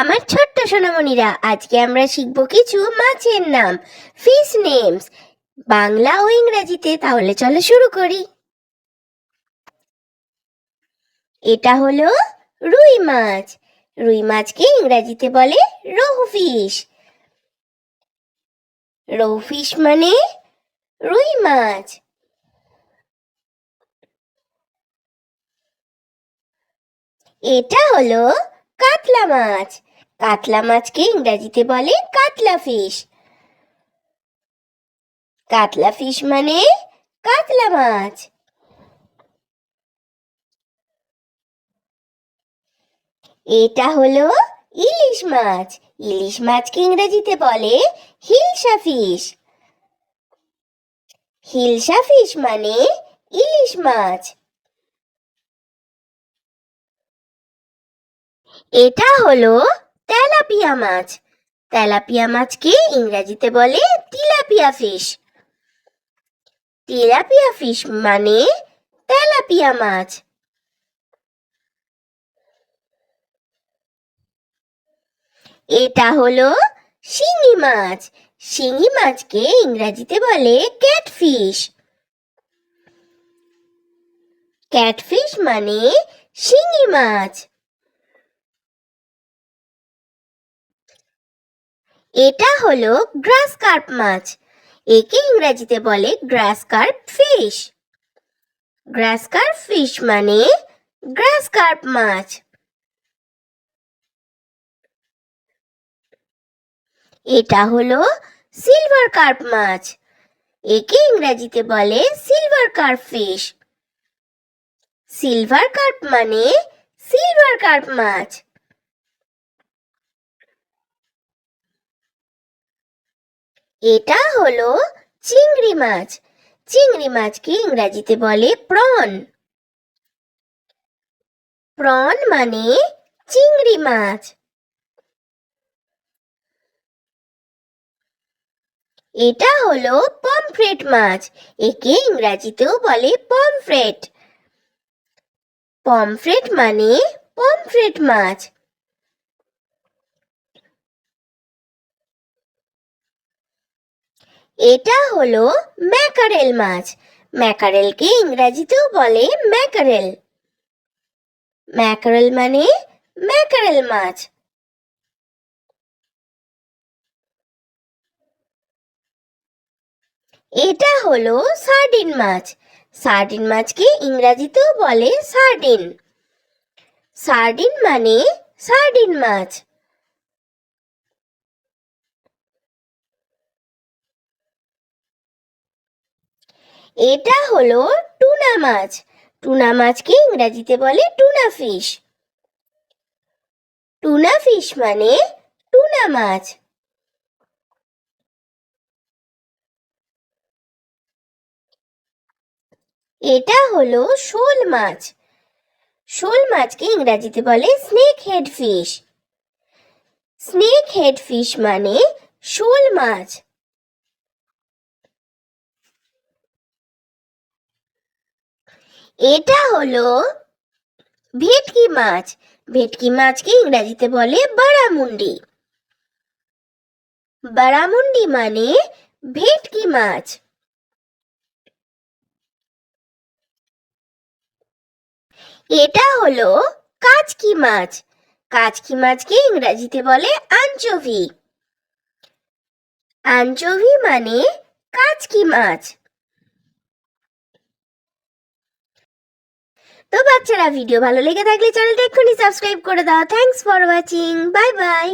আমার ছোট্ট সোনামণিরা, আজকে আমরা শিখব কিছু মাছের নাম, ফিশ নেমস, বাংলা ও ইংরেজিতে। তাহলে চলো শুরু করি। এটা হলো রুই মাছ। রুই মাছকে ইংরেজিতে বলে রোহু ফিশ। রোহু ফিশ মানে রুই মাছ। এটা হলো কাতলা মাছ। কাতলা মাছকে ইংরেজিতে বলে কাতলা ফিশ। কাতলা ফিশ মানে কাতলা মাছ। এটা হলো ইলিশ মাছ। ইলিশ মাছকে ইংরেজিতে বলে হিলসা ফিশ। হিলসা ফিশ মানে ইলিশ মাছ। এটা হলো তেলাপিয়া মাছ। তেলাপিয়া মাছকে ইংরেজিতে বলে তিলাপিয়া ফিশ। তিলাপিয়া ফিশ মানে তেলাপিয়া মাছ। এটা হলো শিঙি মাছ। শিঙি মাছকে ইংরেজিতে বলে ক্যাটফিশ। ক্যাটফিশ মানে শিঙি মাছ। এটা হলো গ্রাস কার্প মাছ। একে ইংরেজিতে বলে গ্রাস কার্প ফিশ। গ্রাস কার্প ফিশ মানে গ্রাস কার্প মাছ। এটা হলো সিলভার কার্প মাছ। একে ইংরেজিতে বলে silver carp fish. Silver carp মানে সিলভার কার্প মাছ। এটা হলো চিংড়ি মাছ। চিংড়ি মাছকে ইংরেজিতে বলে প্রন। প্রন মানে চিংড়ি মাছ। এটা হলো পমফ্রেট মাছ। একে ইংরেজিতেও বলে পমফ্রেট। পমফ্রেট মানে পমফ্রেট মাছ। এটা হলো ম্যাকারেল মাছ। ম্যাকারেলকে ইংরেজিতেও বলে ম্যাকারেল। ম্যাকারেল মানে ম্যাকারেল মাছ। এটা হলো সার্ডিন মাছ। সার্ডিন মাছকে ইংরেজিতেও বলে সার্ডিন। সার্ডিন মানে সার্ডিন মাছ। এটা হলো টুনা মাছ। টুনা মাছকে ইংরেজিতে বলে টুনা ফিশ। টুনা ফিশ মানে টুনা মাছ। এটা হলো শোল মাছ। শোল মাছকে ইংরেজিতে বলে snake head fish. Snake head fish মানে শোল মাছ। এটা হলো ভেটকি মাছ। ভেটকি মাছকে ইংরেজিতে বলে বারামুন্ডি। বারামুন্ডি মানে ভেটকি মাছ। এটা হলো কাচকি মাছ। কাচকি মাছকে ইংরেজিতে বলে আনচোভি। আনচোভি মানে কাচকি মাছ। তো বাচ্চারা, ভিডিও ভালো লেগে থাকলে চ্যানেলটা এক্ষুনি সাবস্ক্রাইব করে দাও। Thanks for watching. Bye bye.